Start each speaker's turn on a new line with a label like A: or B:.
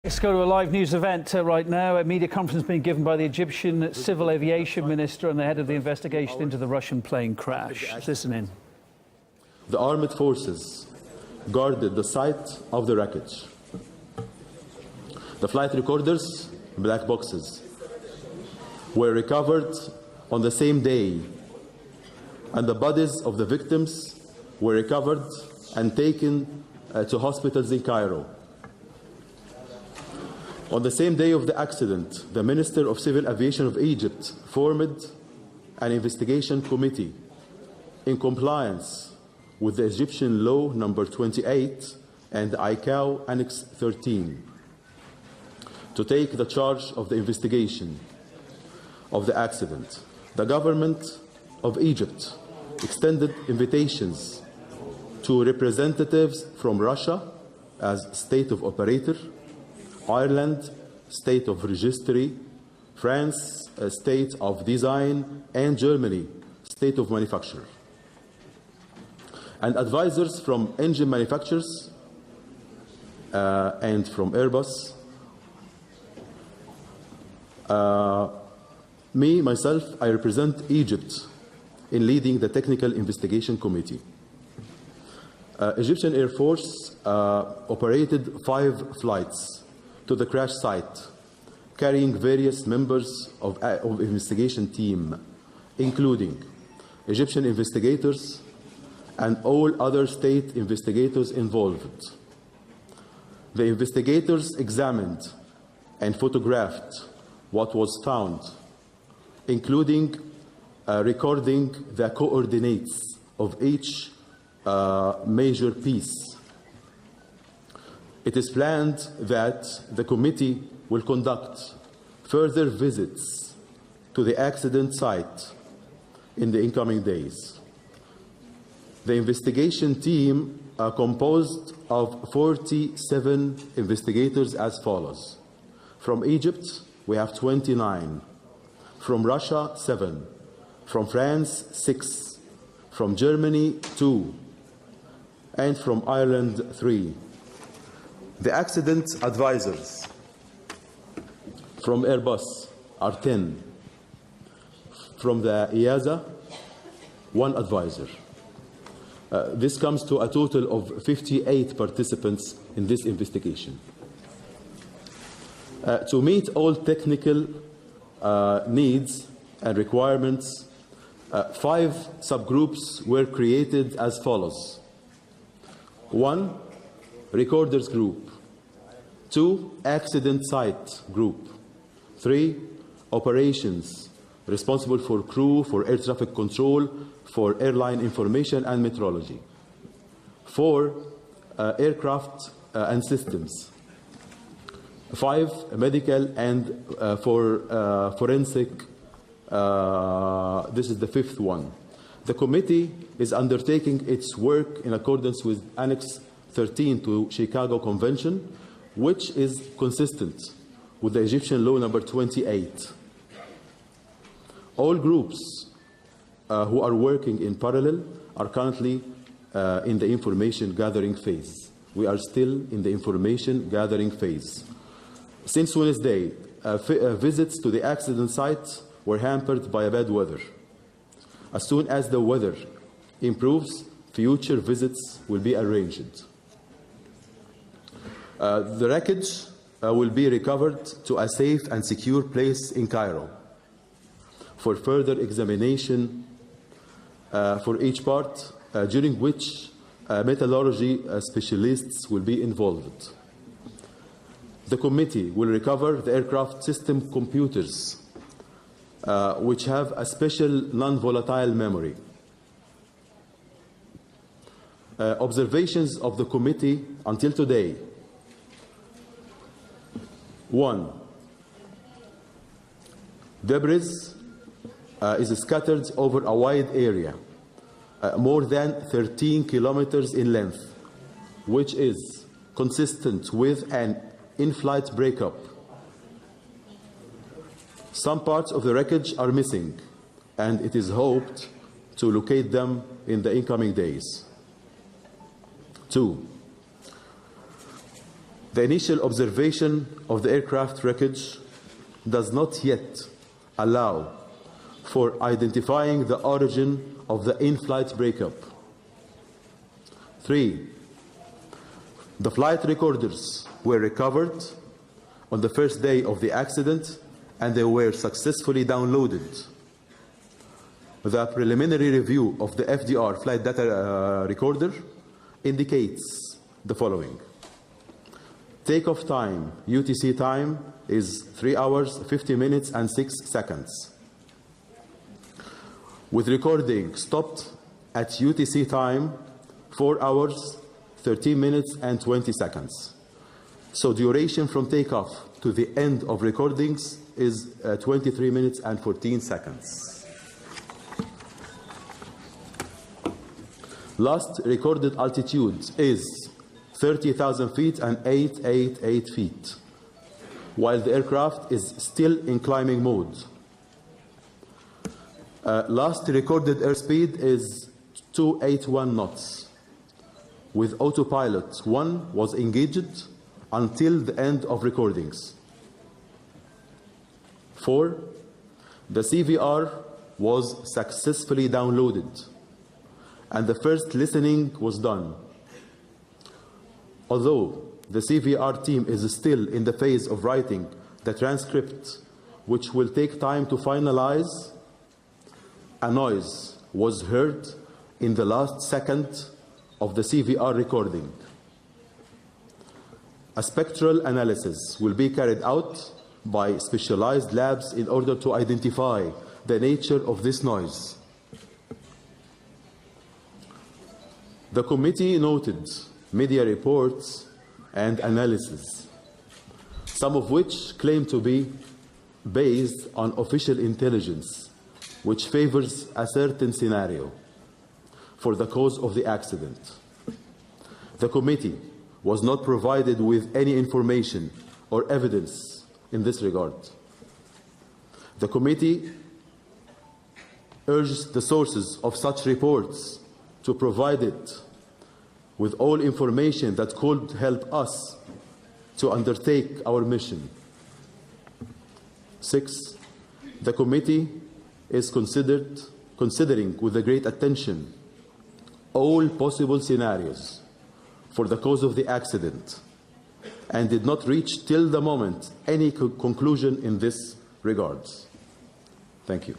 A: Let's go to a live news event right now. A media conference being given by the Egyptian Civil Aviation Minister and the head of the investigation into the Russian plane crash. Listen in.
B: The armed forces guarded the site of the wreckage. The flight recorders, black boxes, were recovered on the same day, and the bodies of the victims were recovered and taken to hospitals in Cairo. On the same day of the accident, the Minister of Civil Aviation of Egypt formed an investigation committee in compliance with the Egyptian law number 28 and ICAO Annex 13 to take the charge of the investigation of the accident. The government of Egypt extended invitations to representatives from Russia as state of operator, Ireland, state of registry, France, state of design, and Germany, state of manufacture. And advisors from engine manufacturers and from Airbus. Myself, I represent Egypt in leading the Technical Investigation Committee. Egyptian Air Force operated 5 flights to the crash site, carrying various members of investigation team, including Egyptian investigators and all other state investigators involved. The investigators examined and photographed what was found, including recording the coordinates of each major piece. It is planned that the committee will conduct further visits to the accident site in the incoming days. The investigation team are composed of 47 investigators as follows. From Egypt, we have 29. From Russia, 7. From France, 6. From Germany, 2. And from Ireland, 3. The accident advisors from Airbus are 10. From the EASA, 1 advisor. This comes to a total of 58 participants in this investigation. To meet all technical needs and requirements, 5 subgroups were created as follows. 1, recorders group. 2, accident site group. 3, operations, responsible for crew, for air traffic control, for airline information and metrology. 4, aircraft and systems. 5, medical and for forensic. This is the 5th one. The committee is undertaking its work in accordance with Annex 13 to Chicago Convention, which is consistent with the Egyptian law number 28. All groups who are working in parallel are currently in the information gathering phase. We are still in the information gathering phase. Since Wednesday, visits to the accident site were hampered by bad weather. As soon as the weather improves, future visits will be arranged. The wreckage will be recovered to a safe and secure place in Cairo for further examination for each part, during which metallurgy specialists will be involved. The committee will recover the aircraft system computers, which have a special non-volatile memory. Observations of the committee until today. 1, debris is scattered over a wide area, more than 13 kilometers in length, which is consistent with an in-flight breakup. Some parts of the wreckage are missing, and it is hoped to locate them in the incoming days. 2, The initial observation of the aircraft wreckage does not yet allow for identifying the origin of the in-flight breakup. 3. The flight recorders were recovered on the first day of the accident and they were successfully downloaded. The preliminary review of the FDR flight data recorder indicates the following. Takeoff time, UTC time, is 3 hours, 50 minutes, and 6 seconds. With recording stopped at UTC time, 4 hours, 13 minutes, and 20 seconds. So duration from takeoff to the end of recordings is 23 minutes and 14 seconds. Last recorded altitude is 30,000 feet and 888 feet, while the aircraft is still in climbing mode. Last recorded airspeed is 281 knots, with autopilot 1 was engaged until the end of recordings. 4. The CVR was successfully downloaded and the first listening was done. Although the CVR team is still in the phase of writing the transcript, which will take time to finalize, a noise was heard in the last second of the CVR recording. A spectral analysis will be carried out by specialized labs in order to identify the nature of this noise. The committee noted media reports and analysis, some of which claim to be based on official intelligence, which favors a certain scenario for the cause of the accident. The committee was not provided with any information or evidence in this regard. The committee urged the sources of such reports to provide it with all information that could help us to undertake our mission. 6. The committee is considering with great attention all possible scenarios for the cause of the accident and did not reach till the moment any conclusion in this regard. Thank you.